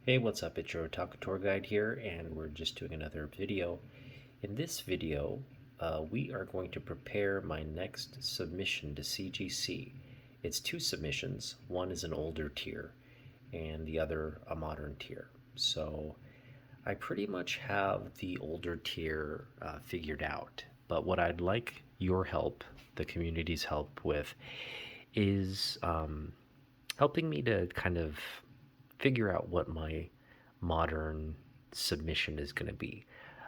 Hey, what's up? It's your Otaku Tour Guide here, and we're just doing another video. In this video, we are going to prepare my next submission to CGC. It's two submissions. One is an older tier, and the other a modern tier. So I pretty much have the older tier figured out. But what I'd like your help, the community's help with, is helping me to kind of figure out what my modern submission is going to be.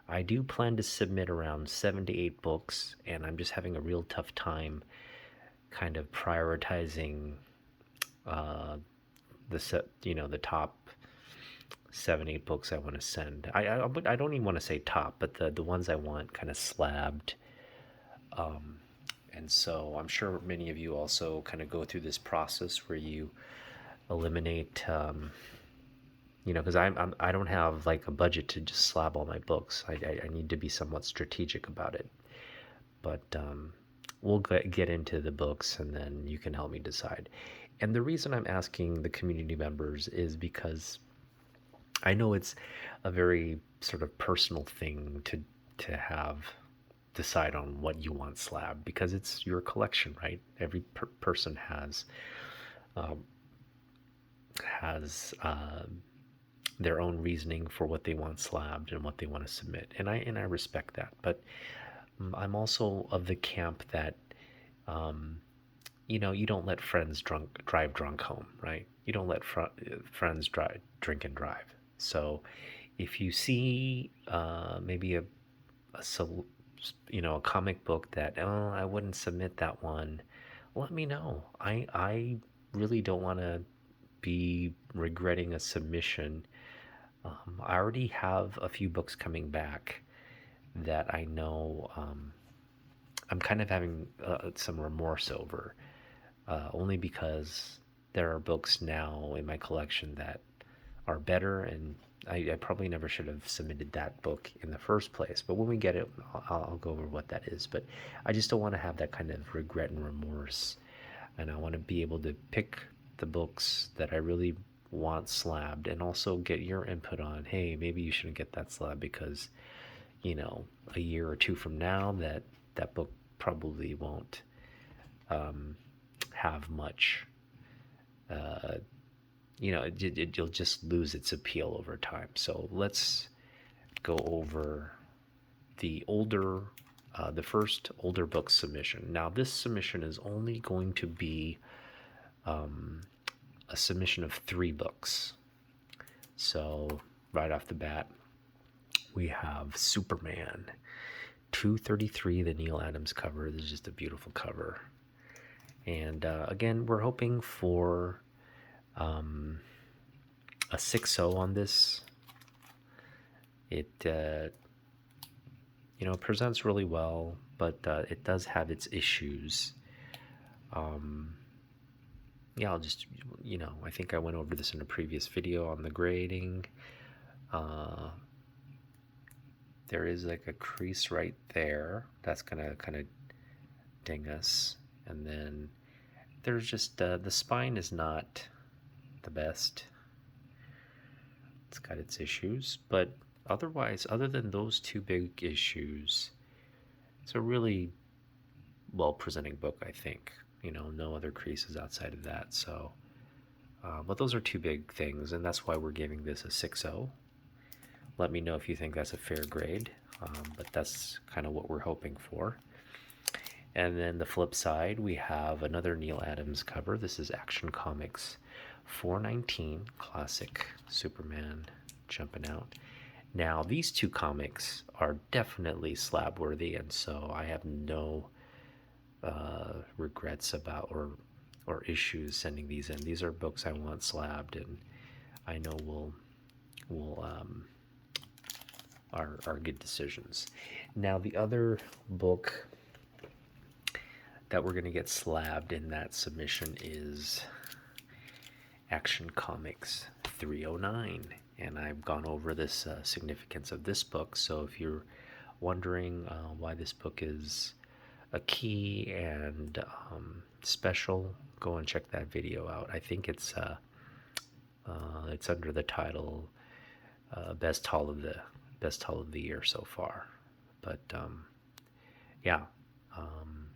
I do plan to submit around 7 to 8 books, and I'm just having a real tough time kind of prioritizing uh, the top 7, 8 books I want to send. I don't even want to say top, but the ones I want kind of slabbed. And so I'm sure many of you also kind of go through this process where you eliminate because I don't have like a budget to just slab all my books. I need to be somewhat strategic about it. But we'll get into the books, and then you can help me decide. And the reason I'm asking the community members is because I know it's a very sort of personal thing to have decide on what you want slab, because it's your collection, right? Every person um, has their own reasoning for what they want slabbed and what they want to submit, and I respect that. But I'm also of the camp that um, you don't let friends drive drunk home, right? You don't let friends drink and drive. So if you see maybe a a comic book that, oh, I wouldn't submit that one, let me know. I really don't want to be regretting a submission. I already have a few books coming back that I know I'm kind of having some remorse over, only because there are books now in my collection that are better, and I probably never should have submitted that book in the first place. But when we get it, I'll go over what that is. But I just don't want to have that kind of regret and remorse, and I want to be able to pick the books that I really want slabbed, and also get your input on, hey, maybe you shouldn't get that slab because a year or two from now that book probably won't um, have much. Uh, you'll just lose its appeal over time. So let's go over the first older book submission. Now, this submission is only going to be um, a submission of 3 books. So right off the bat, we have Superman 233, the Neil Adams cover. This is just a beautiful cover. And again, we're hoping for a 6.0 on this. It presents really well, but it does have its issues. Yeah, I'll just, I think I went over this in a previous video on the grading. There is like a crease right there that's gonna kind of ding us, and then there's just the spine is not the best. It's got its issues, but otherwise, other than those two big issues, it's a really well presenting book, I think. No other creases outside of that. So but those are two big things, and that's why we're giving this a 6.0. Let me know if you think that's a fair grade, but that's kind of what we're hoping for. And then the flip side, we have another Neil Adams cover. This is Action Comics 419, classic Superman jumping out. Now, these two comics are definitely slab worthy, and so I have no regrets about or issues sending these in. These are books I want slabbed, and I know will are good decisions. Now, the other book that we're going to get slabbed in that submission is Action Comics 309, and I've gone over this significance of this book. So if you're wondering why this book is a key and special, go and check that video out. I think it's It's under the title best haul of the year so far. But yeah, um,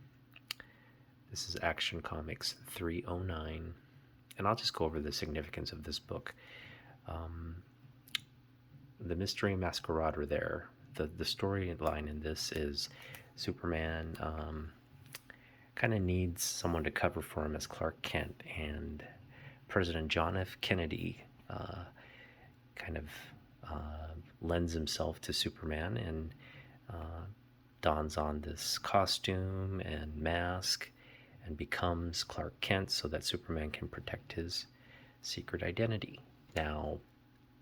this is Action Comics 309, and I'll just go over the significance of this book. Um, the mystery masquerader there. The storyline in this is Superman kind of needs someone to cover for him as Clark Kent, and President John F. Kennedy kind of lends himself to Superman and dons on this costume and mask and becomes Clark Kent so that Superman can protect his secret identity. Now,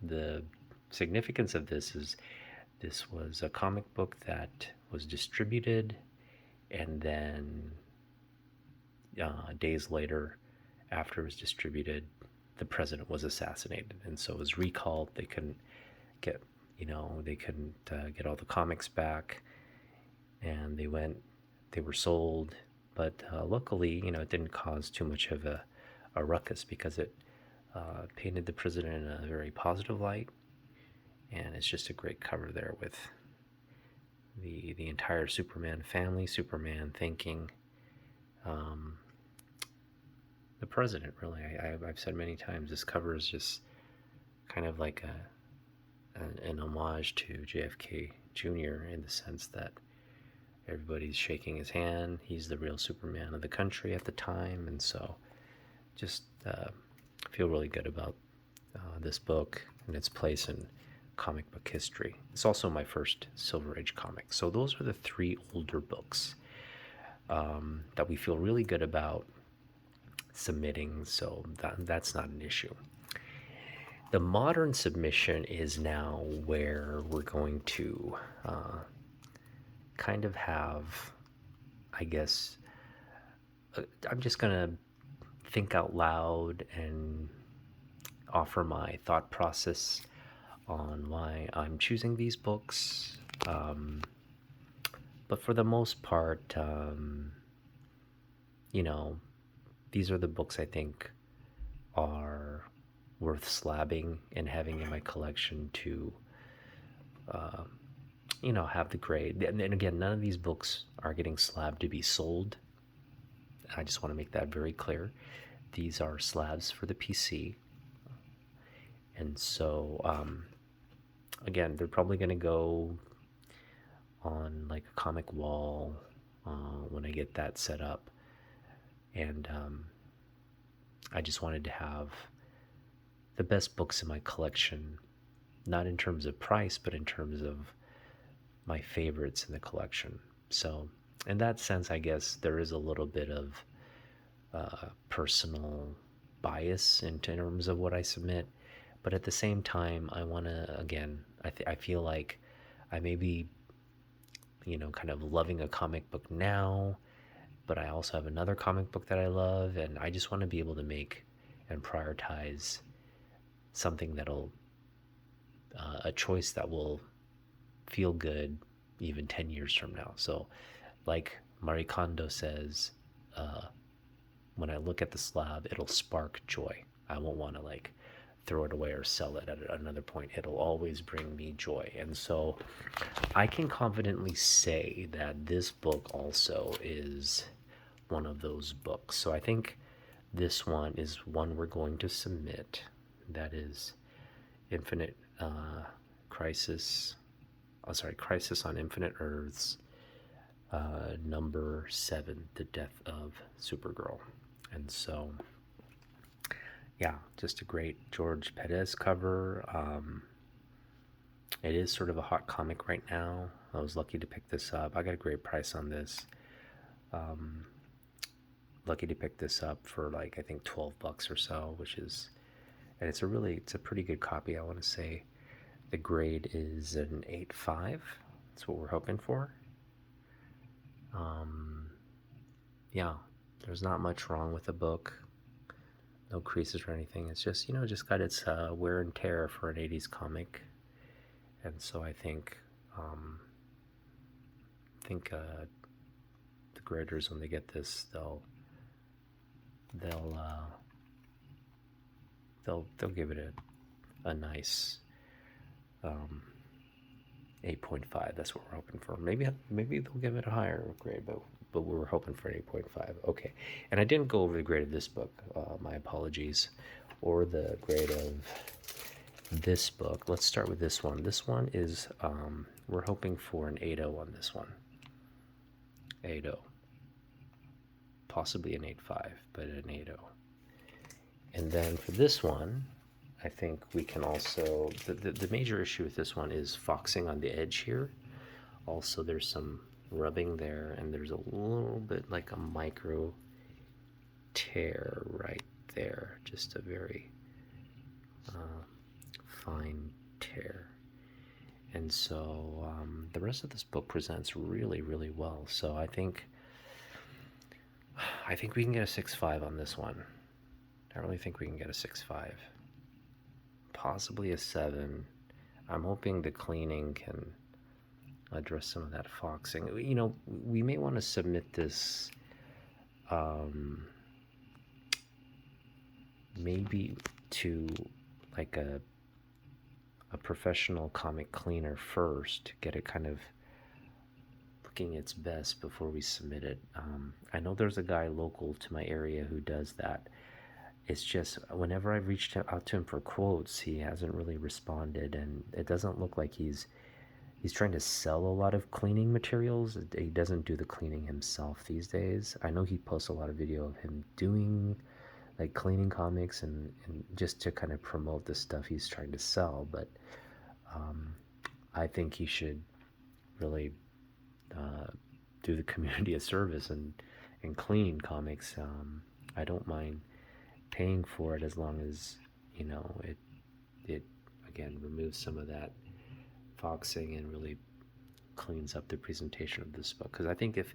the significance of this is this was a comic book that was distributed, and then days later, after it was distributed, the president was assassinated, and so it was recalled. They couldn't get, get all the comics back, and they were sold, but luckily, it didn't cause too much of a ruckus because it painted the president in a very positive light, and it's just a great cover there with the entire Superman family, Superman thanking the president. Really, I've said many times, this cover is just kind of like an homage to JFK Jr. in the sense that everybody's shaking his hand. He's the real Superman of the country at the time, and so just feel really good about this book and its place in comic book history. It's also my first Silver Age comic. So those are the three older books that we feel really good about submitting, so that's not an issue. The modern submission is now where we're going to kind of have, I guess, I'm just going to think out loud and offer my thought process on why I'm choosing these books. But for the most part, these are the books I think are worth slabbing and having in my collection to, have the grade. And again, none of these books are getting slabbed to be sold. I just want to make that very clear. These are slabs for the PC. And so, again, they're probably going to go on like a comic wall when I get that set up. And I just wanted to have the best books in my collection, not in terms of price, but in terms of my favorites in the collection. So in that sense, I guess there is a little bit of personal bias in terms of what I submit. But at the same time, I want to, again, I feel like I may be, kind of loving a comic book now, but I also have another comic book that I love, and I just want to be able to make and prioritize something that'll, a choice that will feel good even 10 years from now. So like Marie Kondo says, when I look at the slab, it'll spark joy. I won't want to like throw it away or sell it at another point. It'll always bring me joy. And so I can confidently say that this book also is one of those books. So I think this one is one we're going to submit. That is Infinite Crisis on Infinite Earths, number 7, The Death of Supergirl. And so, yeah, just a great George Perez cover. It is sort of a hot comic right now. I was lucky to pick this up. I got a great price on this. Lucky to pick this up for like, I think $12 or so, which is, and it's a pretty good copy. I want to say the grade is an 8.5. That's what we're hoping for. Yeah, there's not much wrong with the book. No creases or anything. It's just, just got its wear and tear for an 80s comic. And so I think, the graders, when they get this, they'll they'll give it a nice 8.5. That's what we're hoping for. Maybe they'll give it a higher grade, but we're hoping for an 8.5. Okay, and I didn't go over the grade of this book. My apologies, or the grade of this book. Let's start with this one. This one is we're hoping for an 8.0 on this one. 8.0, possibly an 8.5, but an 8.0. And then for this one, I think we can also, the major issue with this one is foxing on the edge here. Also, there's some rubbing there, and there's a little bit like a micro tear right there, just a very fine tear. And so the rest of this book presents really, really well. So I think we can get a 6.5 on this one. I really think we can get a 6.5. Possibly a 7. I'm hoping the cleaning can address some of that foxing. You know, we may want to submit this maybe to like a professional comic cleaner first to get it kind of looking its best before we submit it. I know there's a guy local to my area who does that. It's just whenever I've reached out to him for quotes, he hasn't really responded, and it doesn't look like he's trying to sell a lot of cleaning materials. He doesn't do the cleaning himself these days. I know he posts a lot of video of him doing like cleaning comics and just to kind of promote the stuff he's trying to sell, but I think he should really do the community a service and clean comics. I don't mind paying for it as long as, you know, it again removes some of that foxing and really cleans up the presentation of this book. Because I think if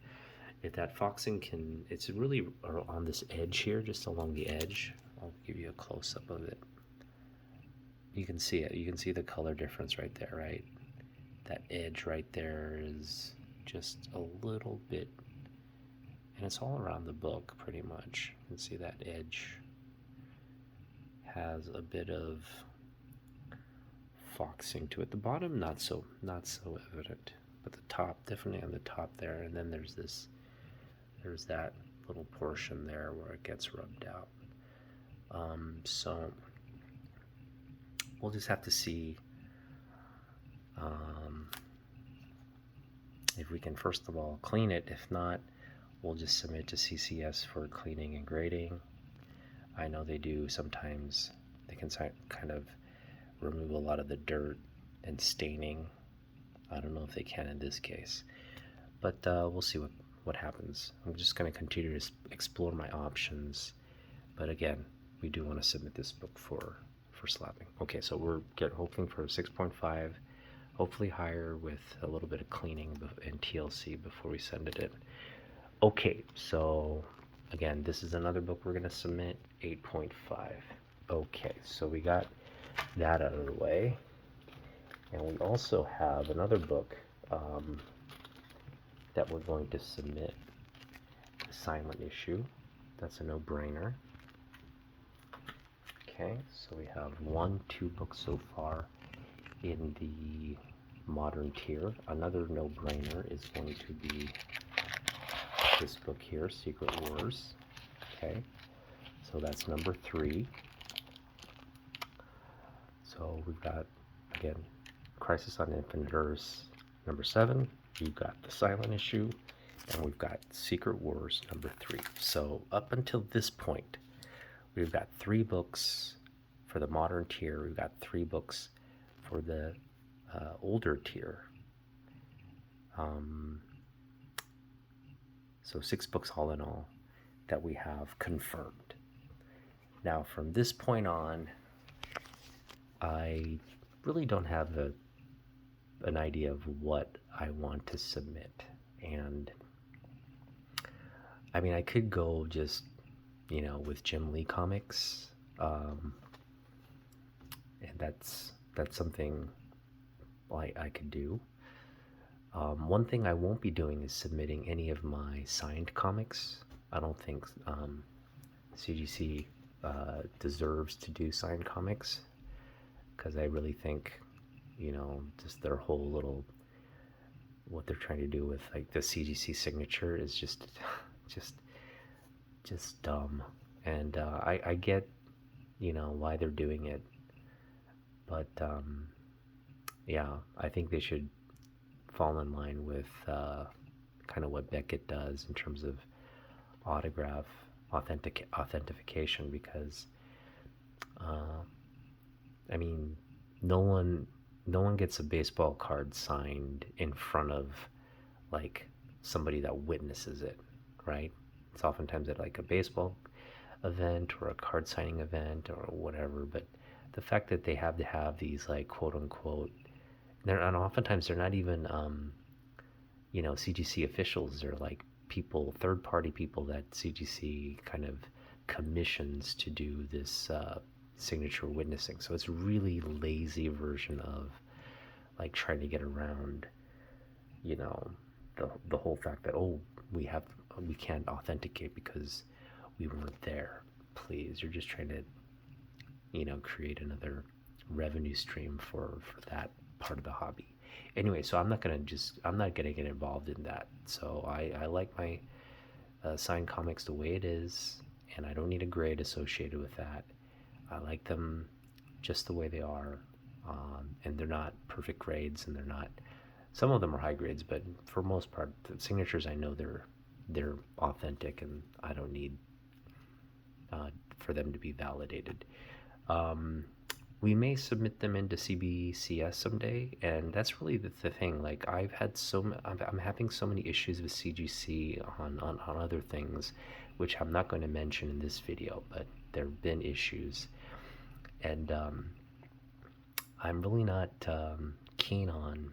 that foxing can, it's really on this edge here, just along the edge. I'll give you a close-up of it. You can see it. You can see the color difference right there, right? That edge right there is just a little bit, and it's all around the book pretty much. You can see that edge has a bit of foxing to it. The bottom not so evident, but the top, definitely on the top there. And then there's that little portion there where it gets rubbed out. So we'll just have to see if we can first of all clean it. If not, we'll just submit to CCS for cleaning and grading. I know they do sometimes. They can kind of remove a lot of the dirt and staining. I don't know if they can in this case, but we'll see what happens. I'm just going to continue to explore my options, but again, we do want to submit this book for slapping. Okay, so we're hoping for a 6.5, hopefully higher with a little bit of cleaning and TLC before we send it in. Okay, so again, this is another book we're going to submit, 8.5. Okay, so we got that out of the way, and we also have another book that we're going to submit, the silent issue. That's a no-brainer. Okay, so we have 2 books so far in the modern tier. Another no-brainer is going to be this book here, Secret Wars. Okay, so that's number 3. So we've got, again, Crisis on Infinite Earths, number 7. We've got the silent issue, and we've got Secret Wars, number 3. So up until this point, we've got 3 books for the modern tier. We've got 3 books for the older tier. So 6 books all in all that we have confirmed. Now, from this point on, I really don't have an idea of what I want to submit. And I mean, I could go just, you know, with Jim Lee comics. And that's something I could do. One thing I won't be doing is submitting any of my signed comics. I don't think CGC deserves to do signed comics, because I really think, just their whole little, what they're trying to do with like the CGC signature is just, just dumb. And I get, why they're doing it, but yeah, I think they should fall in line with kind of what Beckett does in terms of autograph authentication, because uh, I mean, no one no one gets a baseball card signed in front of like somebody that witnesses it, right? It's oftentimes at like a baseball event or a card signing event or whatever, but the fact that they have to have these like quote unquote, and oftentimes they're not even CGC officials. They're like people, third party people that CGC kind of commissions to do this signature witnessing. So it's a really lazy version of like trying to get around, you know, the whole fact that, oh, we can't authenticate because we weren't there. Please, you're just trying to, create another revenue stream for that part of the hobby. Anyway, so I'm not gonna get involved in that. So I like my signed comics the way it is, and I don't need a grade associated with that. I like them just the way they are, and they're not perfect grades, and they're not. Some of them are high grades, but for most part, the signatures I know they're authentic, and I don't need for them to be validated. Um, we may submit them into CBCS someday, and that's really the thing. Like I'm having so many issues with CGC on other things, which I'm not going to mention in this video, but there have been issues, and I'm really not keen on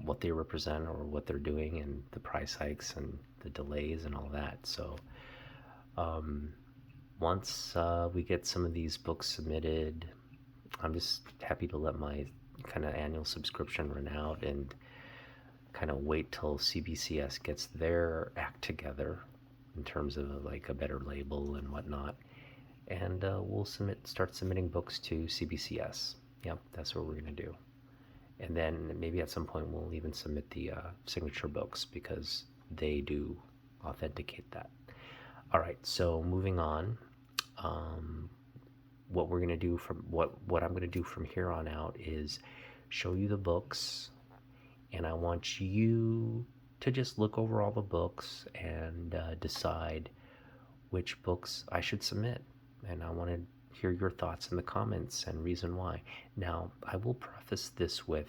what they represent or what they're doing, and the price hikes and the delays and all that. So um, once we get some of these books submitted, I'm just happy to let my kind of annual subscription run out and kind of wait till CBCS gets their act together in terms of like a better label and whatnot, and we'll start submitting books to CBCS. Yep, that's what we're gonna do. And then maybe at some point we'll even submit the signature books, because they do authenticate that. All right, so moving on. What we're gonna do from what I'm gonna do from here on out is show you the books, and I want you to just look over all the books and decide which books I should submit. And I want to hear your thoughts in the comments and reason why. Now, I will preface this with,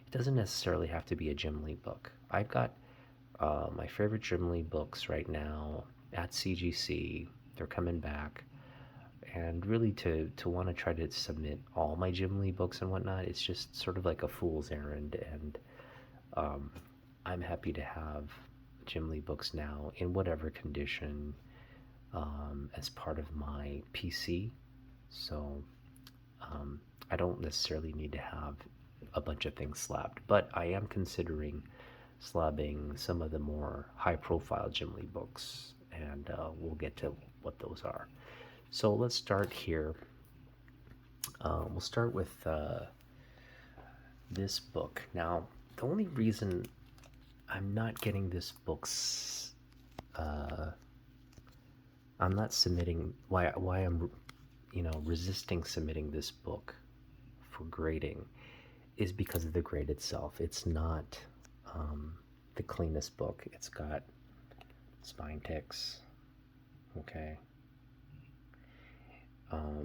it doesn't necessarily have to be a Jim Lee book. I've got my favorite Jim Lee books right now at CGC. They're coming back. And really to want to try to submit all my Jim Lee books and whatnot, it's just sort of like a fool's errand. And I'm happy to have Jim Lee books now in whatever condition as part of my PC. So I don't necessarily need to have a bunch of things slabbed, but I am considering slabbing some of the more high profile Jim Lee books, and we'll get to what those are. So let's start here. We'll start with this book. Now, the only reason I'm not getting this book's I'm not submitting, why I'm resisting submitting this book for grading, is because of the grade itself. It's not the cleanest book. It's got spine ticks, okay.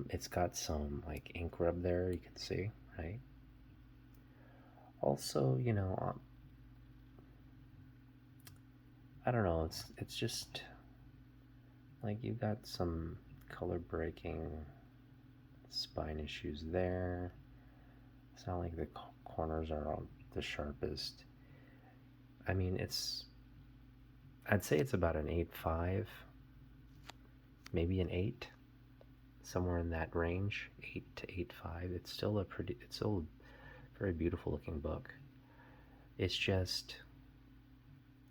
It's got some like ink rub there, you can see, right? Also, I don't know, it's just like you've got some color breaking spine issues there. It's not like the corners are all the sharpest. I mean, I'd say it's about an 8.5, maybe an 8, somewhere in that range, 8 to 8.5. It's still a very beautiful looking book. It's just,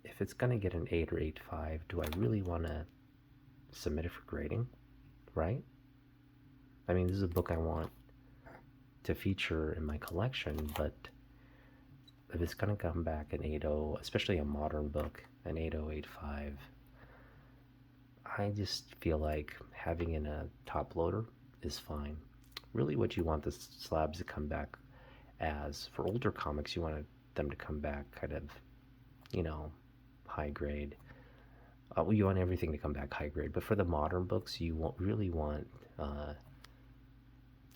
if it's gonna get an 8 or 8.5, do I really want to submit it for grading, right? I mean, this is a book I want to feature in my collection, but if it's gonna come back an 8.0, especially a modern book, an 8.0, 8.5, I just feel like having in a top loader is fine. Really, what you want the slabs to come back as for older comics, you want them to come back kind of, you know, high grade. Well, you want everything to come back high grade, but for the modern books, you really want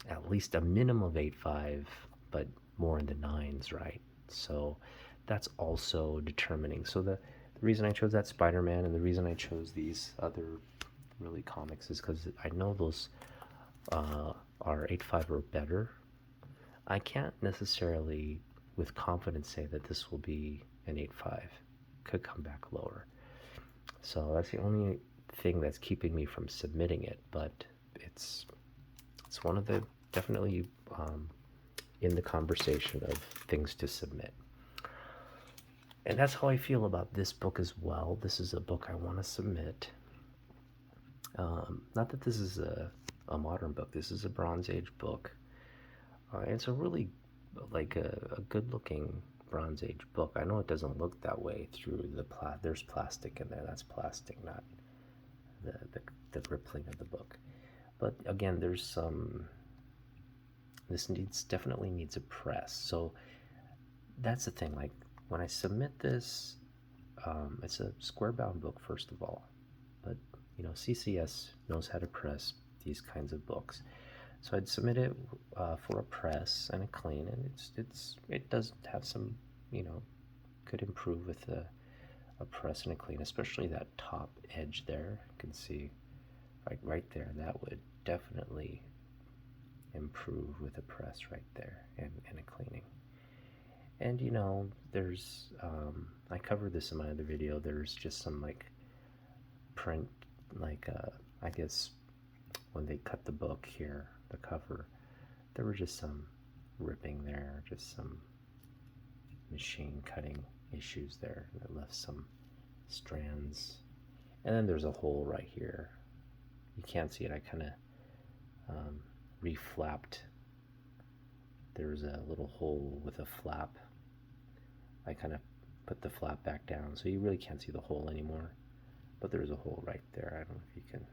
at least a minimum of 8.5, but more in the nines, right? So that's also determining. So the reason I chose that Spider-Man and the reason I chose these other really comics is because I know those are 8.5 or better. I can't necessarily with confidence say that this will be an 8.5. Could come back lower. So that's the only thing that's keeping me from submitting it, but it's one of the definitely in the conversation of things to submit. And that's how I feel about this book as well. This is a book I want to submit. Not that this is a modern book. This is a Bronze Age book. It's a really like a good-looking Bronze Age book. I know it doesn't look that way through the there's plastic in there. That's plastic, not the rippling of the book. But again, there's some. This definitely needs a press. So that's the thing. Like when I submit this, it's a square-bound book first of all, but you know CCS knows how to press these kinds of books. So I'd submit it for a press and a clean, and it does have some, you know, could improve with a press and a clean, especially that top edge there. You can see right there, that would definitely improve with a press right there and a cleaning. And you know, there's I covered this in my other video. There's just some like print, like I guess when they cut the book here, the cover, there were just some ripping there, just some machine cutting issues there that left some strands. And then there's a hole right here. You can't see it. I kind of reflapped. There's a little hole with a flap. I kind of put the flap back down, so you really can't see the hole anymore. But there's a hole right there. I don't know if you can.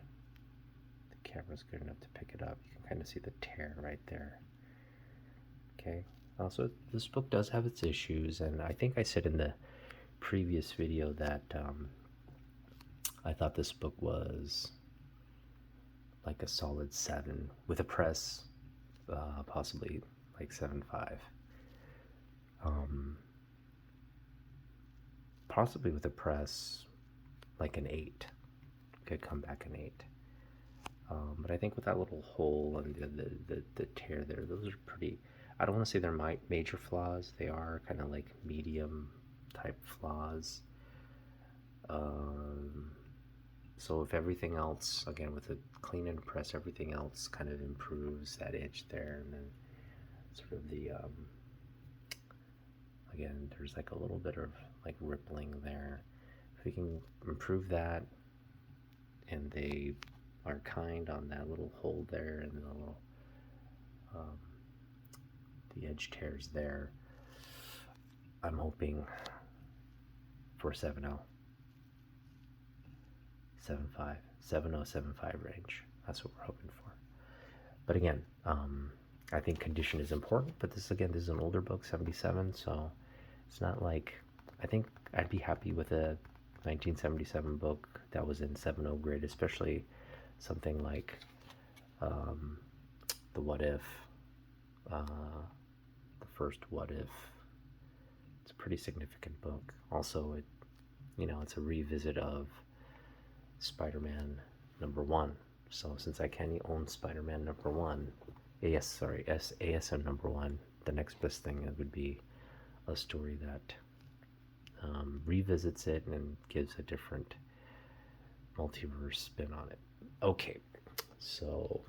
The camera's good enough to pick it up. You can kind of see the tear right there. Okay. Also, this book does have its issues, and I think I said in the previous video that I thought this book was like a solid 7 with a press, possibly like 7.5. Possibly with a press, like an 8. Could come back an 8. But I think with that little hole and the tear there, those are pretty. I don't want to say they're major flaws. They are kind of like medium type flaws. So if everything else, again with a clean and press, everything else kind of improves that edge there, and then sort of the again, there's like a little bit of like rippling there. If we can improve that, and they are kind on that little hole there and the little the edge tears there, I'm hoping for 7.0, 7.5, 7.0, 7.5 range. That's what we're hoping for. But again, I think condition is important, but this is an older book, 77, so it's not like, I think I'd be happy with a 1977 book that was in 7.0 grade, especially something like the What If, the first What If. It's a pretty significant book. Also, it's a revisit of Spider-Man #1. So since I can't own Spider-Man #1, ASM #1, the next best thing would be a story that revisits it and gives a different multiverse spin on it. Okay, so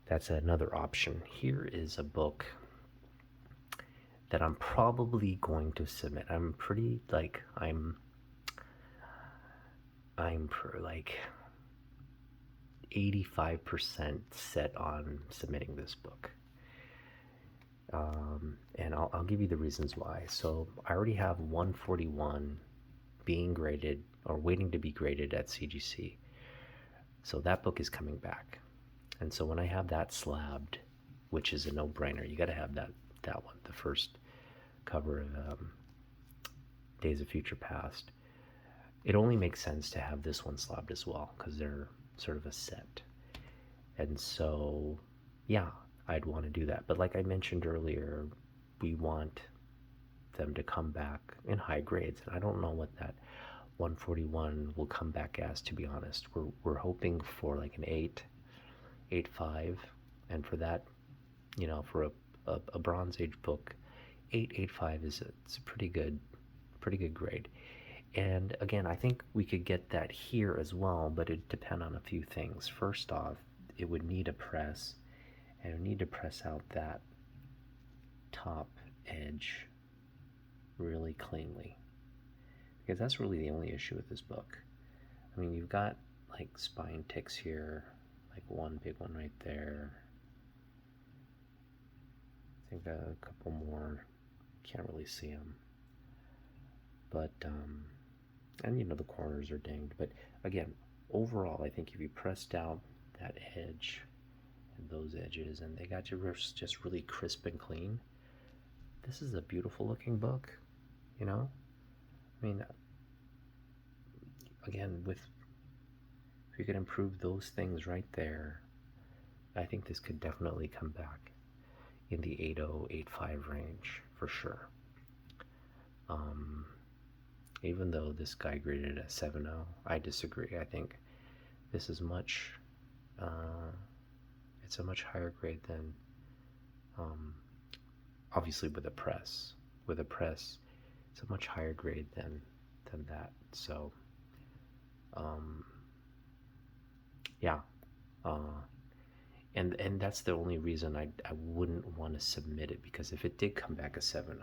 that's another option. Here is a book that I'm probably going to submit. I'm pretty like I'm like 85% set on submitting this book. And I'll give you the reasons why. So I already have 141 being graded or waiting to be graded at CGC. So that book is coming back. And so when I have that slabbed, which is a no-brainer, you got to have that one, the first cover of Days of Future Past. It only makes sense to have this one slabbed as well because they're sort of a set. And so, yeah, I'd want to do that. But like I mentioned earlier, we want them to come back in high grades. And I don't know what that 141 will come back as, to be honest. We're hoping for like an 8.5, and for that, for a Bronze Age book, 8.5 it's a pretty good grade. And again, I think we could get that here as well, but it depend on a few things. First off, it would need a press, and it would need to press out that top edge really cleanly, because that's really the only issue with this book. I mean, you've got like spine ticks here, like one big one right there. I think a couple more, can't really see them. But, and the corners are dinged. But again, overall, I think if you pressed out that edge and those edges, and they got you just really crisp and clean, this is a beautiful looking book, I mean, again, if you could improve those things right there, I think this could definitely come back in the 8.0, 8.5 range for sure. Even though this guy graded at 7.0, I disagree. I think this is it's a much higher grade than, obviously with a press. With a press, it's a much higher grade than that. So, yeah. And that's the only reason I wouldn't want to submit it, because if it did come back a 7.0,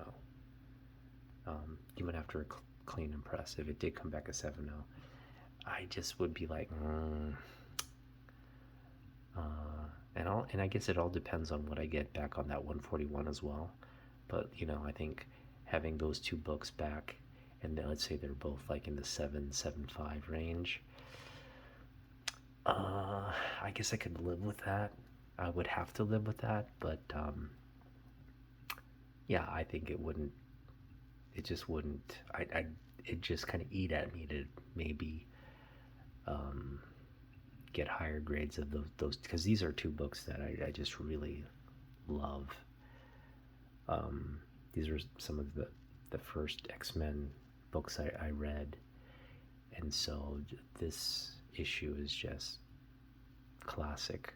even after a clean and press, if it did come back a 7.0, I just would be like, and I guess it all depends on what I get back on that 141 as well. But I think having those two books back, and then let's say they're both like in the 7.5 range, I guess I could live with that. I would have to live with that, but yeah, I think it just wouldn't. It just kind of eat at me to maybe get higher grades of those, because these are two books that I just really love. These are some of the first X-Men books I read, and so this issue is just classic.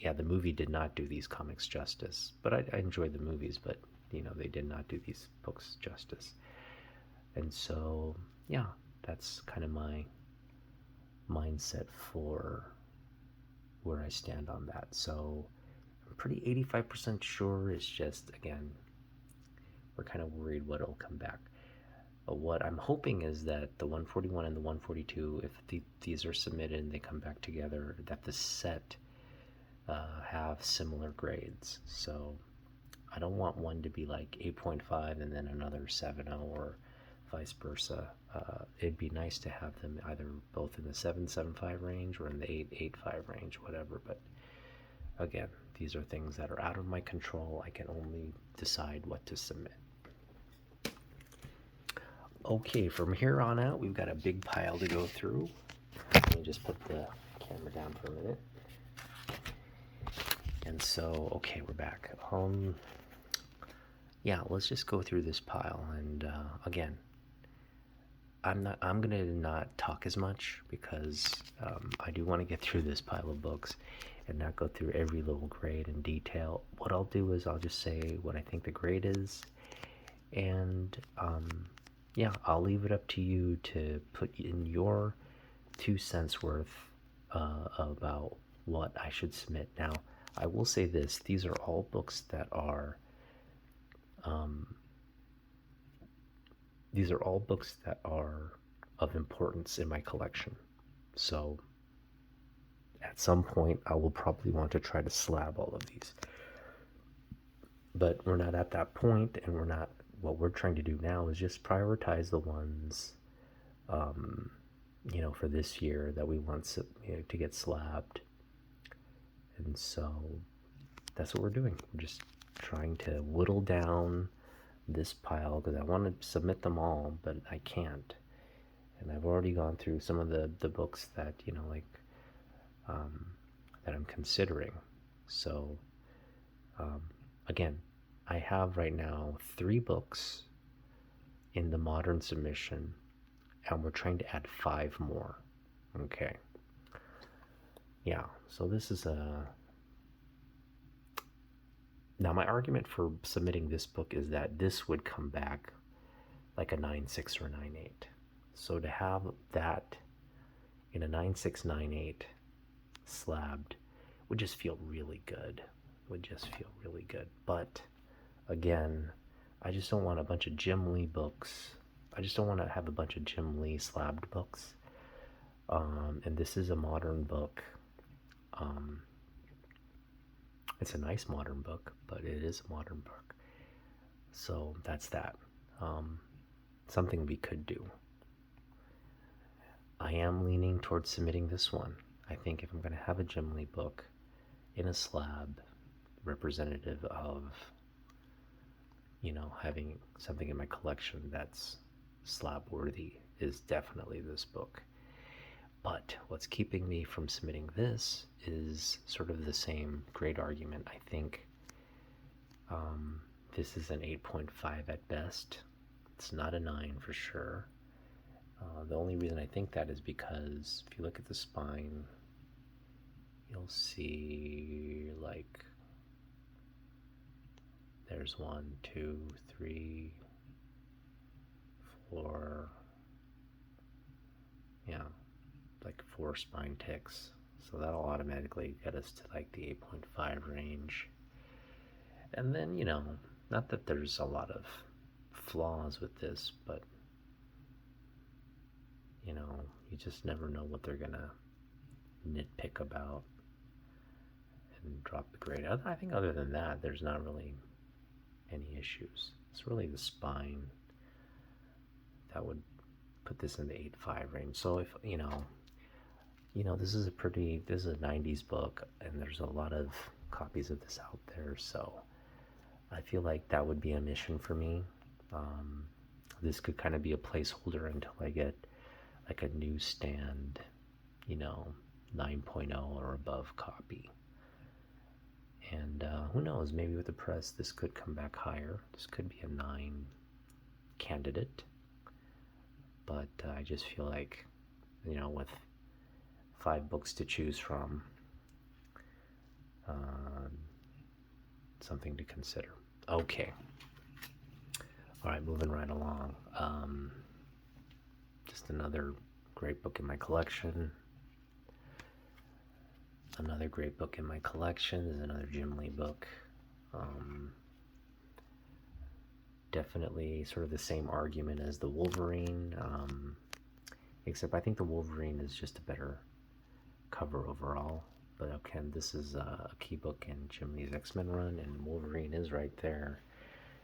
Yeah, the movie did not do these comics justice, but I enjoyed the movies, but they did not do these books justice. And so, yeah, that's kind of my mindset for where I stand on that. So I'm pretty 85% sure. It's just, again, we're kind of worried what will come back. What I'm hoping is that the 141 and the 142, if these are submitted and they come back together, that the set have similar grades. So I don't want one to be like 8.5 and then another 7.0 or vice versa. It'd be nice to have them either both in the 7.75 range or in the 8.85 range, whatever. But again, these are things that are out of my control. I can only decide what to submit. Okay, from here on out, we've got a big pile to go through. Let me just put the camera down for a minute. And so, okay, we're back. Yeah, let's just go through this pile. And again, I'm gonna not talk as much because I do want to get through this pile of books and not go through every little grade in detail. What I'll do is I'll just say what I think the grade is, and yeah, I'll leave it up to you to put in your 2 cents worth about what I should submit. Now, I will say this: these are all books that are of importance in my collection. So at some point I will probably want to try to slab all of these. But we're not at that point, and we're not. What we're trying to do now is just prioritize the ones, for this year that we want to get slabbed. And so that's what we're doing. We're just trying to whittle down this pile because I want to submit them all, but I can't. And I've already gone through some of the books that, that I'm considering. So, again, I have right now 3 books in the modern submission, and we're trying to add 5 more. Okay. Yeah, so this is now my argument for submitting this book is that this would come back like a 9.6 or 9.8. So to have that in a 9.6, 9.8 slabbed would just feel really good. But again, I just don't want a bunch of Jim Lee books. I just don't want to have a bunch of Jim Lee slabbed books. And this is a modern book. It's a nice modern book, but it is a modern book. So that's that. Something we could do. I am leaning towards submitting this one. I think if I'm going to have a Jim Lee book in a slab representative of, having something in my collection that's slab worthy, is definitely this book. But what's keeping me from submitting this is sort of the same great argument. I think this is an 8.5 at best. It's not a 9 for sure. The only reason I think that is because if you look at the spine, you'll see like there's 1, 2, 3, 4, yeah, like 4 spine ticks. So that'll automatically get us to like the 8.5 range. And then, not that there's a lot of flaws with this, but you just never know what they're gonna nitpick about and drop the grade. I think other than that, there's not really any issues. It's really the spine that would put this in the 8.5 range. So if, this is a 90s book, and there's a lot of copies of this out there, so I feel like that would be a mission for me. This could kind of be a placeholder until I get like a newsstand, 9.0 or above copy. And who knows, maybe with the press this could come back higher. This could be a 9 candidate. But I just feel like, with 5 books to choose from, something to consider. Okay. All right, moving right along. Just another great book in my collection. Another great book in my collection is another Jim Lee book. Definitely sort of the same argument as the Wolverine, except I think the Wolverine is just a better cover overall. But okay, this is a key book in Jim Lee's X-Men run, and Wolverine is right there.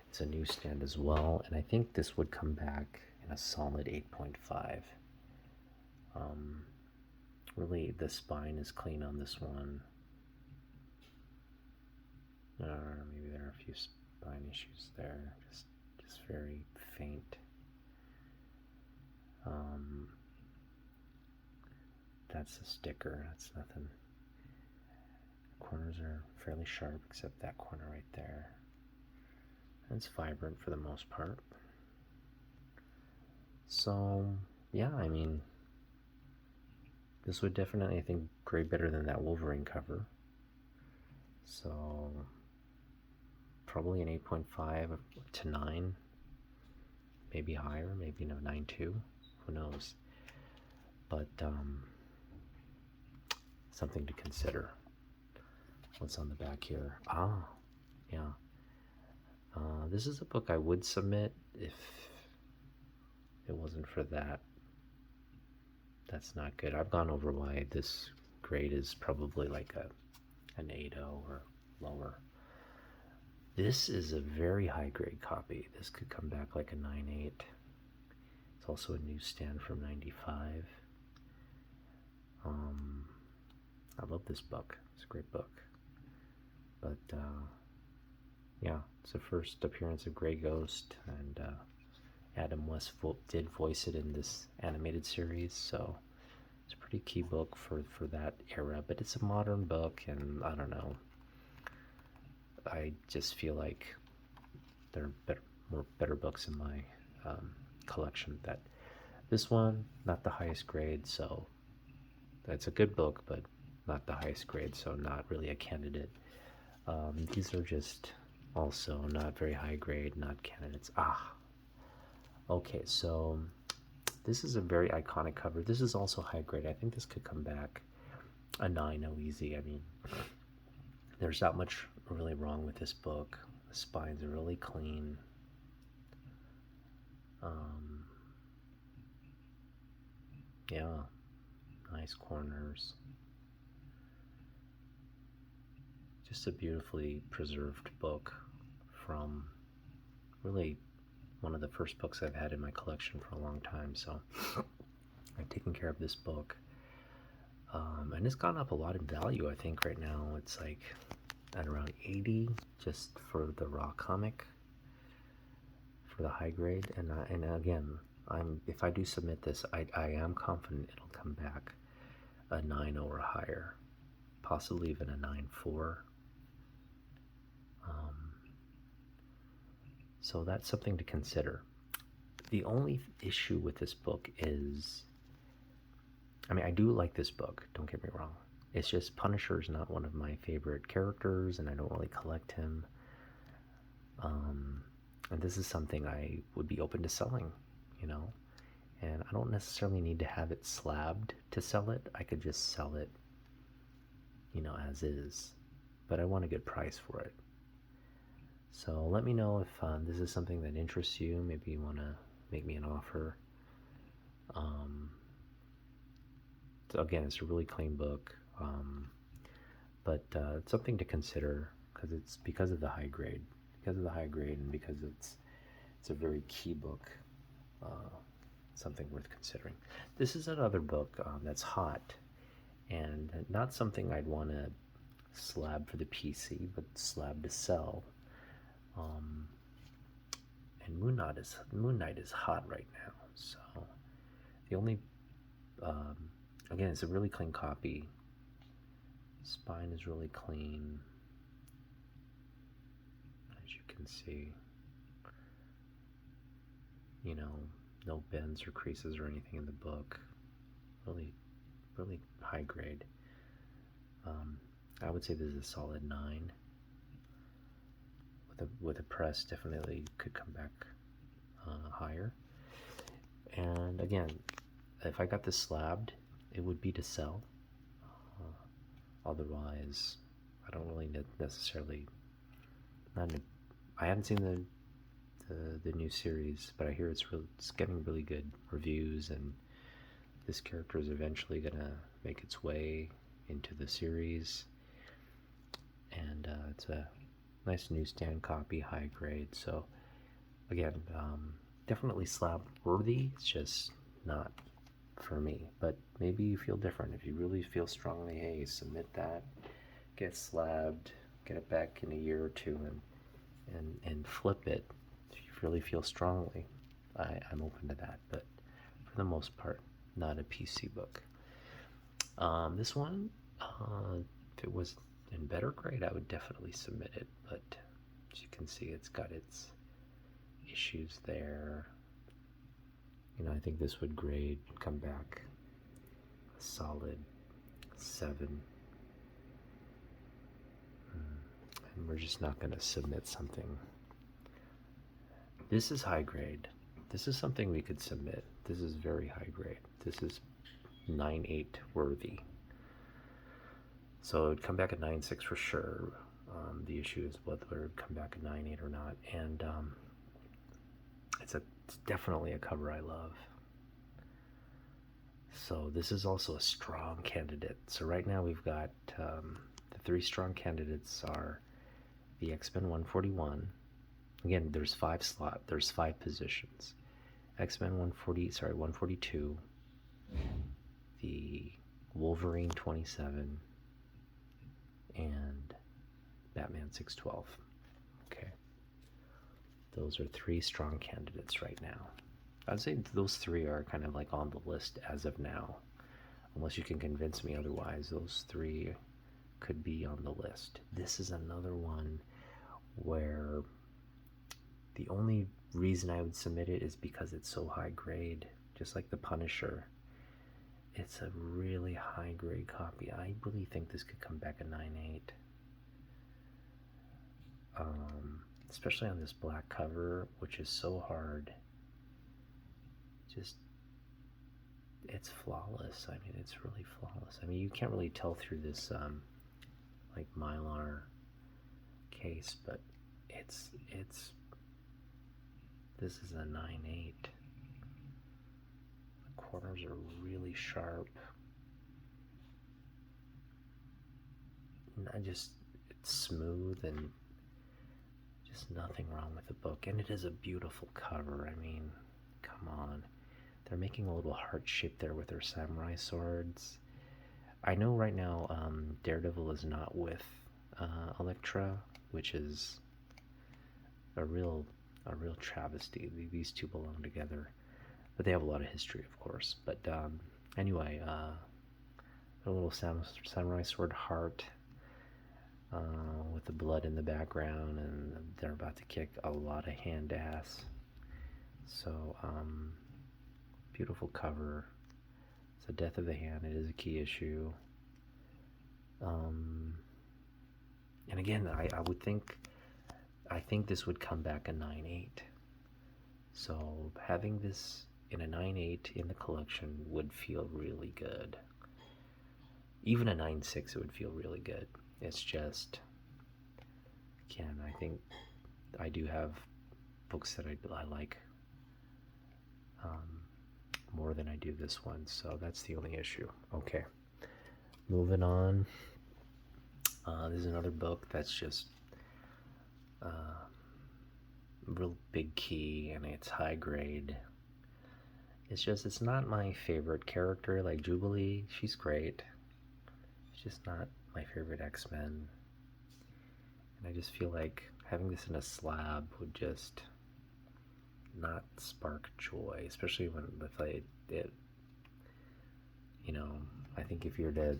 It's a newsstand as well, and I think this would come back in a solid 8.5. Really, the spine is clean on this one. Maybe there are a few spine issues there, just very faint. That's a sticker, that's nothing. Corners are fairly sharp, except that corner right there. And it's vibrant for the most part. So, yeah, I mean, this would definitely, I think, grade better than that Wolverine cover. So, probably an 8.5 to 9. Maybe higher, maybe 9.2. Who knows? But, something to consider. What's on the back here? Yeah. This is a book I would submit if it wasn't for that. That's not good. I've gone over why this grade is probably like an 8.0 or lower. This is a very high grade copy. This could come back like a 9.8. It's also a newsstand from 95. I love this book. It's a great book. But yeah, it's the first appearance of Grey Ghost, and Adam West did voice it in this animated series, so it's a pretty key book for that era. But it's a modern book, and I don't know. I just feel like there are better books in my collection. That this one, not the highest grade, so that's a good book, but not the highest grade, so not really a candidate. These are just also not very high grade, not candidates. Okay, so this is a very iconic cover. This is also high grade. I think this could come back a 9.0 easy. I mean, there's not much really wrong with this book. The spines are really clean. Yeah, nice corners. Just a beautifully preserved book from really one of the first books I've had in my collection for a long time. So I've taken care of this book. And it's gone up a lot in value. I think right now it's like at around 80 just for the raw comic, for the high grade. And again, if I do submit this, I am confident it'll come back a 9.0 or higher, possibly even a 9.4. So that's something to consider. The only issue with this book is, I mean, I do like this book, don't get me wrong. It's just Punisher is not one of my favorite characters, and I don't really collect him. And this is something I would be open to selling, you know? And I don't necessarily need to have it slabbed to sell it. I could just sell it, you know, as is. But I want a good price for it. So let me know if this is something that interests you. Maybe you want to make me an offer. So again, it's a really clean book, but it's something to consider because of the high grade, and because it's a very key book. Something worth considering. This is another book that's hot, and not something I'd want to slab for the PC, but slab to sell. And Moon Knight is hot right now, so the only again, it's a really clean copy. Spine is really clean, as you can see. You know, no bends or creases or anything in the book. Really, really high grade. I would say this is a solid 9. With a press, definitely could come back higher. And again, if I got this slabbed, it would be to sell. Otherwise, I don't really necessarily. I haven't seen the new series, but I hear it's getting really good reviews, and this character is eventually gonna make its way into the series. And it's a nice newsstand copy, high grade. So again, definitely slab worthy. It's just not for me. But maybe you feel different. If you really feel strongly, hey, submit that, get slabbed, get it back in a year or two, and flip it. If you really feel strongly, I'm open to that. But for the most part, not a PC book. This one, if it was in better grade, I would definitely submit it, but as you can see, it's got its issues there. You know, I think this would come back a solid 7. And we're just not going to submit something. This is high grade. This is something we could submit. This is very high grade. This is 9.8 worthy. So it would come back at 9.6 for sure. The issue is whether it would come back at 9.8 or not. And it's definitely a cover I love. So this is also a strong candidate. So right now we've got the three strong candidates are the X-Men 141. Again, there's five positions. X-Men 142, the Wolverine 27, and Batman 612. Okay. Those are three strong candidates right now. I'd say those three are kind of like on the list as of now. Unless you can convince me otherwise, those three could be on the list. This is another one where the only reason I would submit it is because it's so high grade, just like the Punisher. It's a really high grade copy. I really think this could come back a 9.8. Especially on this black cover, which is so hard. Just, it's flawless. I mean, it's really flawless. I mean, you can't really tell through this like Mylar case, but it's this is a 9.8. The corners are really sharp. It's smooth and just nothing wrong with the book. And it is a beautiful cover. I mean, come on. They're making a little heart shape there with their samurai swords. I know right now Daredevil is not with Elektra, which is a real travesty. These two belong together, but they have a lot of history, of course. But anyway, a little samurai sword heart with the blood in the background, and they're about to kick a lot of hand ass. So beautiful cover. It's a Death of the Hand. It is a key issue. And again, I think this would come back a 9.8. So having this in a 9.8 in the collection would feel really good. Even a 9.6, it would feel really good. It's just, again, I think I do have books that I like more than I do this one, so that's the only issue. Okay, moving on. This is another book that's just real big key, and it's high grade. It's not my favorite character. Like Jubilee, she's great. It's just not my favorite X-Men. And I just feel like having this in a slab would just not spark joy, especially when it you know, I think if you're to,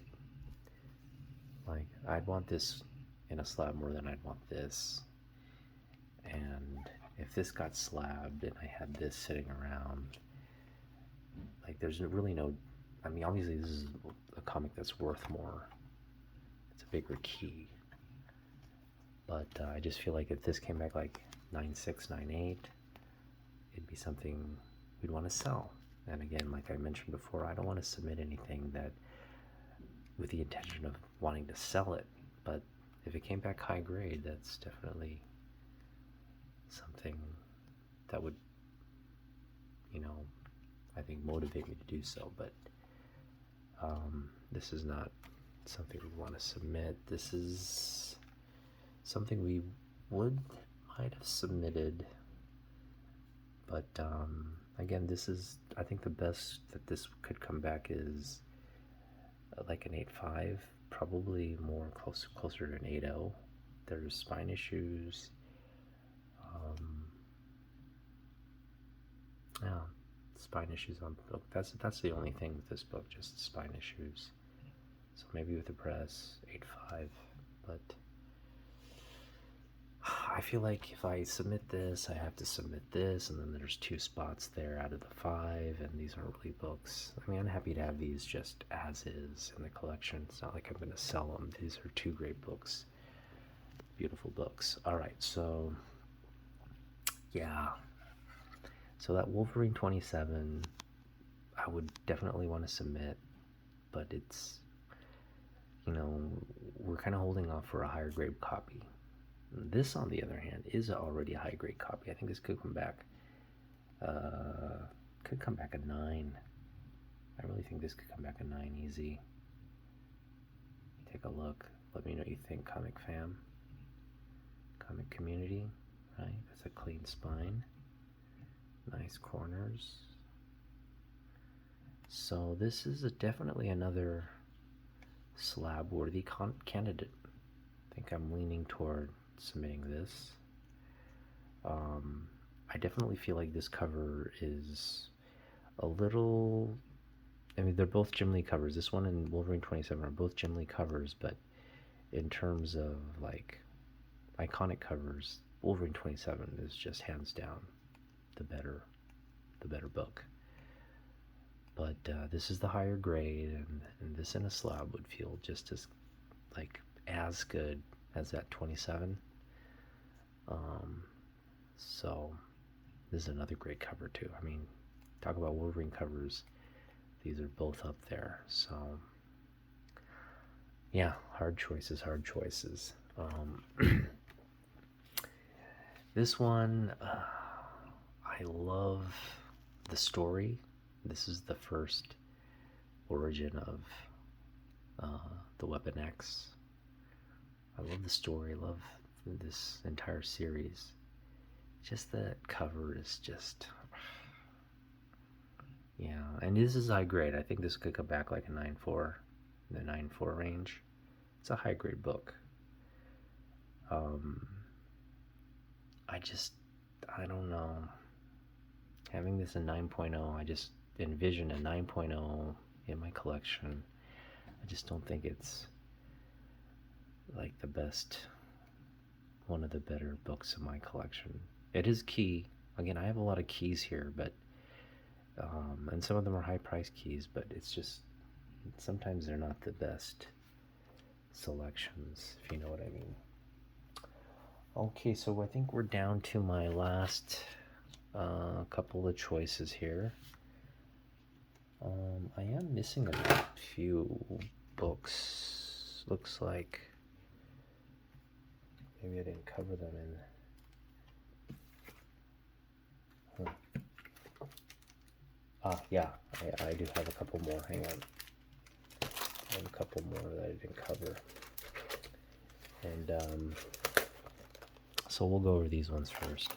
like, I'd want this in a slab more than I'd want this. And if this got slabbed and I had this sitting around, like, there's really no, I mean, obviously this is a comic that's worth more. It's a bigger key. But I just feel like if this came back like 9.6, 9.8, it'd be something we'd want to sell. And again, like I mentioned before, I don't want to submit anything that with the intention of wanting to sell it. But if it came back high grade, that's definitely something that would, I think motivate me to do so. But this is not something we want to submit. This is something we might have submitted, but again, this is, I think the best that this could come back is like an 8.5, probably more closer to an 8.0. There's spine issues. Yeah, spine issues on the book. That's the only thing with this book, just the spine issues. So maybe with the press, 8.5, but I feel like if I submit this, I have to submit this, and then there's 2 spots there out of the 5, and these aren't really books. I mean, I'm happy to have these just as is in the collection. It's not like I'm going to sell them. These are 2 great books. Beautiful books. Alright, so yeah. So that Wolverine 27, I would definitely want to submit, but it's, we're kind of holding off for a higher grade copy. This, on the other hand, is already a high grade copy. I think this could come back a 9. I really think this could come back a 9 easy. Take a look. Let me know what you think, comic fam. Comic community, right? That's a clean spine. Nice corners. So this is definitely another slab-worthy candidate. I think I'm leaning toward submitting this. I definitely feel like this cover is a little... I mean, they're both Jim Lee covers. This one and Wolverine 27 are both Jim Lee covers, but in terms of like iconic covers, Wolverine 27 is just hands down the better book. But this is the higher grade, and this in a slab would feel just as good as that 27. So this is another great cover too. I mean, talk about Wolverine covers. These are both up there. So yeah, hard choices. This one, I love the story. This is the first origin of the Weapon X. I love the story. I love this entire series. Just that cover is just... Yeah, and this is high grade. I think this could come back like a 9.4, in the 9.4 range. It's a high grade book. I don't know. Having this in 9.0, I just envision a 9.0 in my collection. I just don't think it's like the best, one of the better books in my collection. It is key. Again, I have a lot of keys here, but and some of them are high price keys, but it's just sometimes they're not the best selections, if you know what I mean. Okay, so I think we're down to my last couple of choices here. I am missing a few books. Looks like maybe I didn't cover them in... yeah, I do have a couple more. Hang on. I have a couple more that I didn't cover. And so we'll go over these ones first.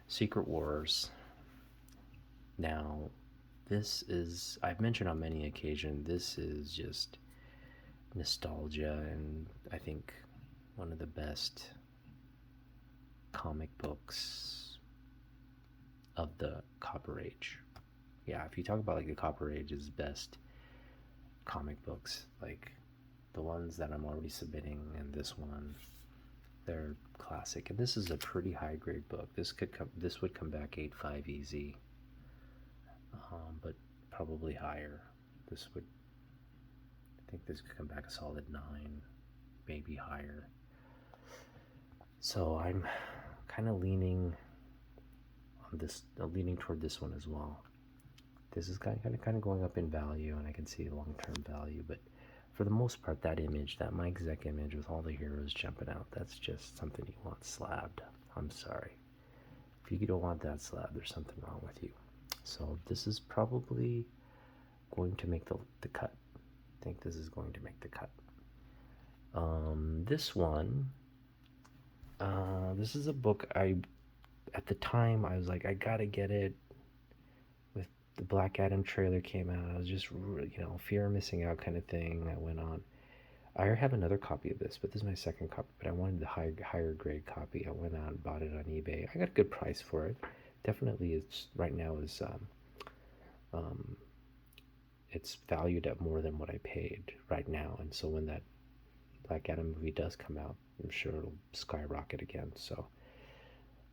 Secret Wars. Now, this is, I've mentioned on many occasions, this is just nostalgia, and I think one of the best comic books of the Copper Age. Yeah, if you talk about like the Copper Age's best comic books, like the ones that I'm already submitting and this one, they're classic. And this is a pretty high grade book. This would come back 8.5 easy, but probably higher. I think this could come back a solid 9, maybe higher. So I'm kind of leaning on this, leaning toward this one as well. This is kind of going up in value, and I can see long-term value, but for the most part, that image, that Mike Zeck image with all the heroes jumping out, that's just something you want slabbed. I'm sorry. If you don't want that slab, there's something wrong with you. So this is probably going to make the cut. I think this is going to make the cut. This one, this is a book at the time, I was like, I gotta get it. The Black Adam trailer came out. I was just, fear of missing out kind of thing. I went on. I have another copy of this, but this is my second copy. But I wanted the higher grade copy. I went out and bought it on eBay. I got a good price for it. Definitely, it's right now is it's valued at more than what I paid right now. And so when that Black Adam movie does come out, I'm sure it'll skyrocket again. So,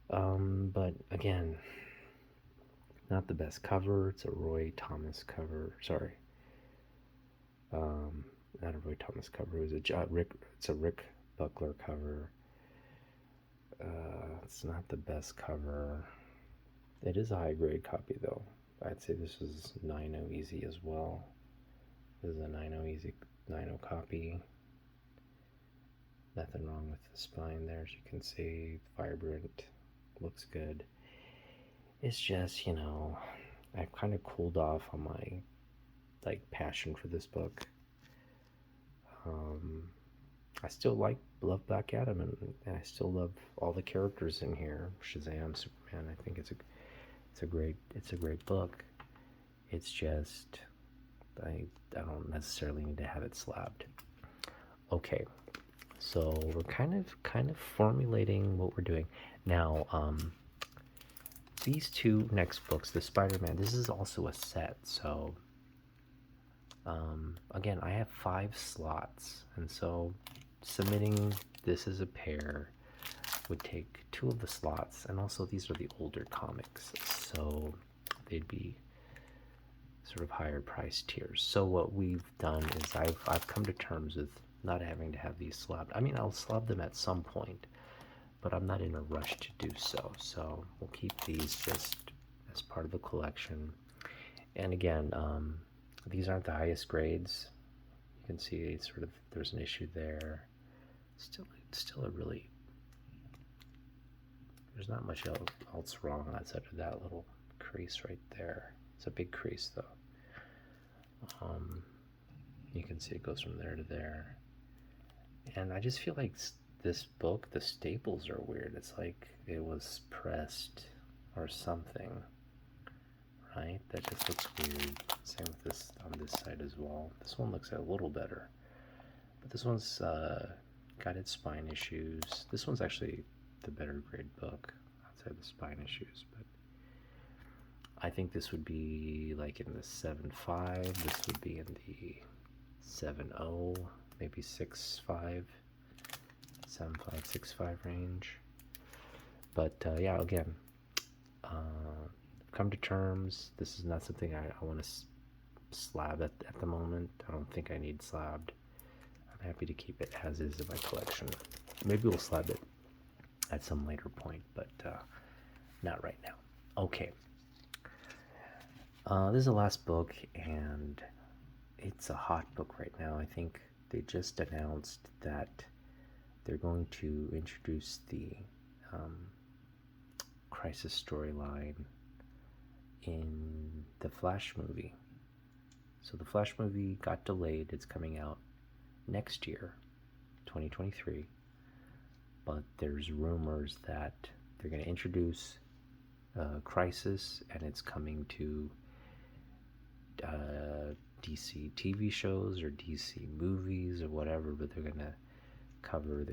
but again, not the best cover. It's a Roy Thomas cover. Sorry. Not a Roy Thomas cover. It's a Rick Buckler cover. It's not the best cover. It is a high grade copy though. I'd say this is 9.0 easy as well. This is a 9.0 easy 9.0 copy. Nothing wrong with the spine there, as you can see. Vibrant. Looks good. It's just, I've kind of cooled off on my like passion for this book. Um, I still love Black Adam, and I still love all the characters in here. Shazam, Superman. I think it's a great book. It's just I don't necessarily need to have it slabbed. Okay, so we're kind of formulating what we're doing now. These two next books, the Spider-Man, this is also a set. So again, I have 5 slots, and so submitting this as a pair would take 2 of the slots, and also these are the older comics, so they'd be sort of higher price tiers. So what we've done is I've come to terms with not having to have these slabbed. I mean, I'll slab them at some point, but I'm not in a rush to do so. So we'll keep these just as part of the collection. And again, these aren't the highest grades. You can see it's sort of, there's an issue there. Still a really, there's not much else wrong outside of that little crease right there. It's a big crease though. You can see it goes from there to there. And I just feel like this book, the staples are weird. It's like it was pressed or something, right? That just looks weird. Same with this on this side as well. This one looks a little better, but this one's got its spine issues. This one's actually the better grade book outside the spine issues, but I think this would be like in the 7.5. This would be in the 7.0, maybe 6.5, 7.5, 6.5 range. But yeah, again, come to terms. This is not something I want to slab at the moment. I don't think I need slabbed. I'm happy to keep it as is in my collection. Maybe we'll slab it at some later point, but not right now. Okay. This is the last book, and it's a hot book right now. I think they just announced that they're going to introduce the Crisis storyline in the Flash movie. So the Flash movie got delayed. It's coming out next year, 2023. But there's rumors that they're going to introduce Crisis, and it's coming to DC TV shows or DC movies or whatever, but they're going to cover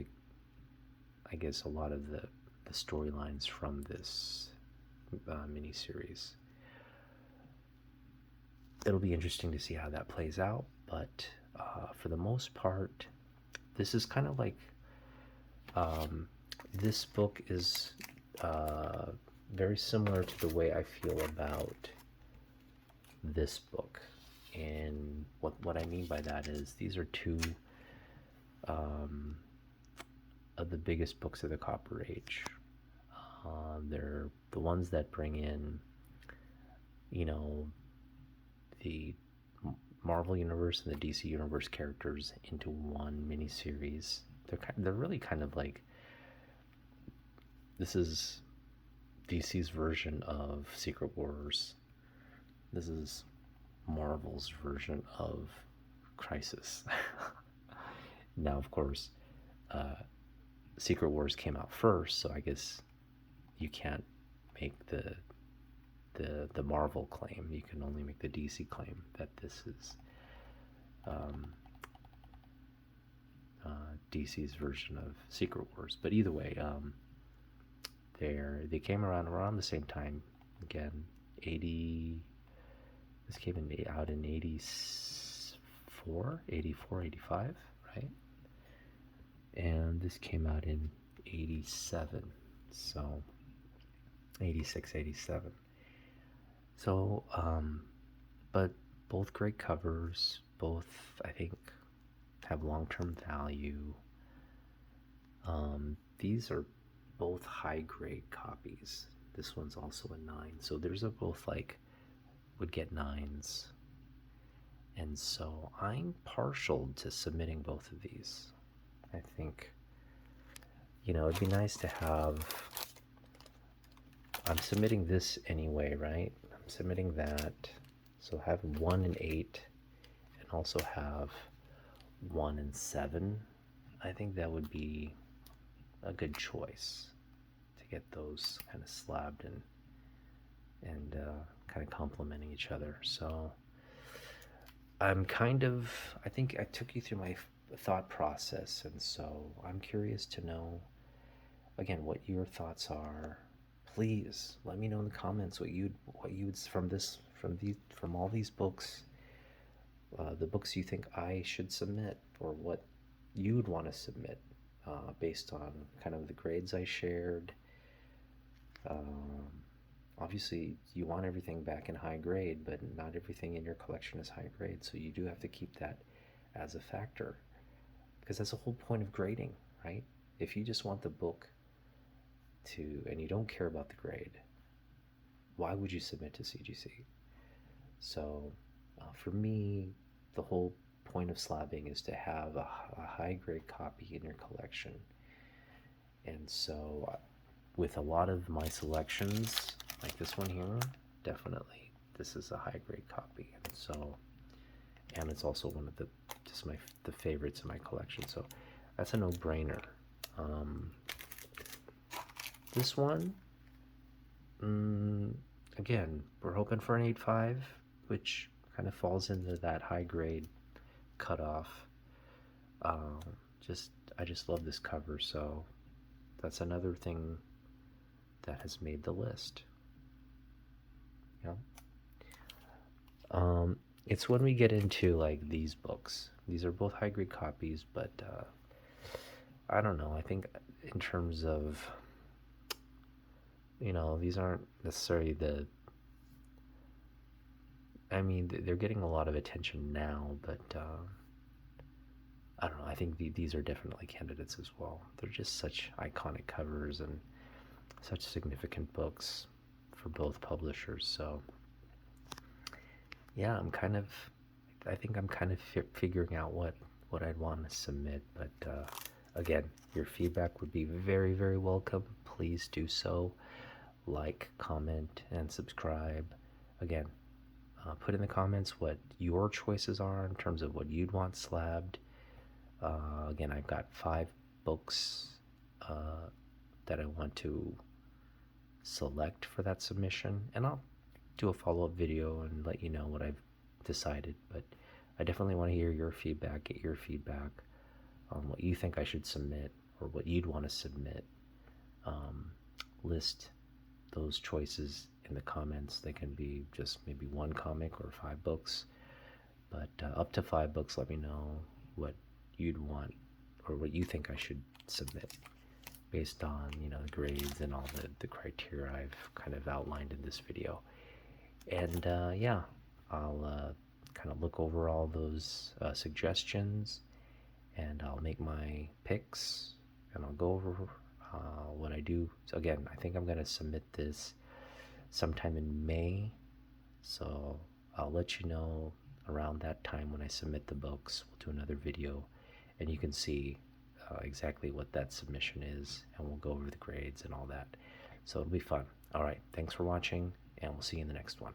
I guess a lot of the storylines from this miniseries. It'll be interesting to see how that plays out, but for the most part, this is kind of like this book is very similar to the way I feel about this book. And what I mean by that is these are 2 of the biggest books of the Copper Age. They're the ones that bring in, you know, the Marvel Universe and the DC Universe characters into one miniseries. They're really kind of like, this is DC's version of Secret Wars. This is Marvel's version of Crisis. Now, of course, Secret Wars came out first, so I guess you can't make the Marvel claim. You can only make the DC claim that this is DC's version of Secret Wars. But either way, they came around the same time. Again, 80. This came out in 84, 85, right? And this came out in 87, so 86, 87. So, but both great covers, both I think have long-term value. These are both high-grade copies. This one's also a 9, so there's both like would get 9s, and so I'm partial to submitting both of these. I think, you know, it'd be nice to have, I'm submitting this anyway, right? I'm submitting that, so have 1 and 8 also have 1 and 7, I think that would be a good choice to get those kind of slabbed and kind of complementing each other. So I think I took you through my thought process, and so I'm curious to know again what your thoughts are. Please let me know in the comments what you would from all these books, the books you think I should submit, or what you would want to submit based on kind of the grades I shared. Um, Obviously, you want everything back in high grade, but not everything in your collection is high grade, so you do have to keep that as a factor because that's the whole point of grading, right? If you just want the book and you don't care about the grade, why would you submit to CGC? So, for me, the whole point of slabbing is to have a high grade copy in your collection. And so, with a lot of my selections, like this one here, definitely this is a high grade copy. And so, and it's also one of the favorites in my collection. So that's a no-brainer. This one, again, we're hoping for an 8.5, which kind of falls into that high grade cutoff. I just love this cover, so that's another thing that has made the list. Yeah. It's when we get into like these books. These are both high grade copies, but I don't know. I think in terms of, these aren't necessarily I mean, they're getting a lot of attention now, but I don't know. I think these are definitely candidates as well. They're just such iconic covers and such significant books for both publishers. So yeah, I think I'm kind of figuring out what I'd want to submit. But again, your feedback would be very, very welcome. Please do so. Like, comment, and subscribe. Again, put in the comments what your choices are in terms of what you'd want slabbed. Again, I've got 5 books that I want to select for that submission, and I'll do a follow-up video and let you know what I've decided. But I definitely want to hear your feedback, get your feedback on what you think I should submit or what you'd want to submit. List those choices in the comments. They can be just maybe 1 comic or 5 books, but up to 5 books. Let me know what you'd want or what you think I should submit based on the grades and all the criteria I've kind of outlined in this video. And yeah, I'll kind of look over all those suggestions, and I'll make my picks, and I'll go over what I do. So again, I think I'm going to submit this sometime in May, so I'll let you know around that time when I submit the books. We'll do another video, and you can see exactly what that submission is, and we'll go over the grades and all that. So it'll be fun. All right, thanks for watching, and we'll see you in the next one.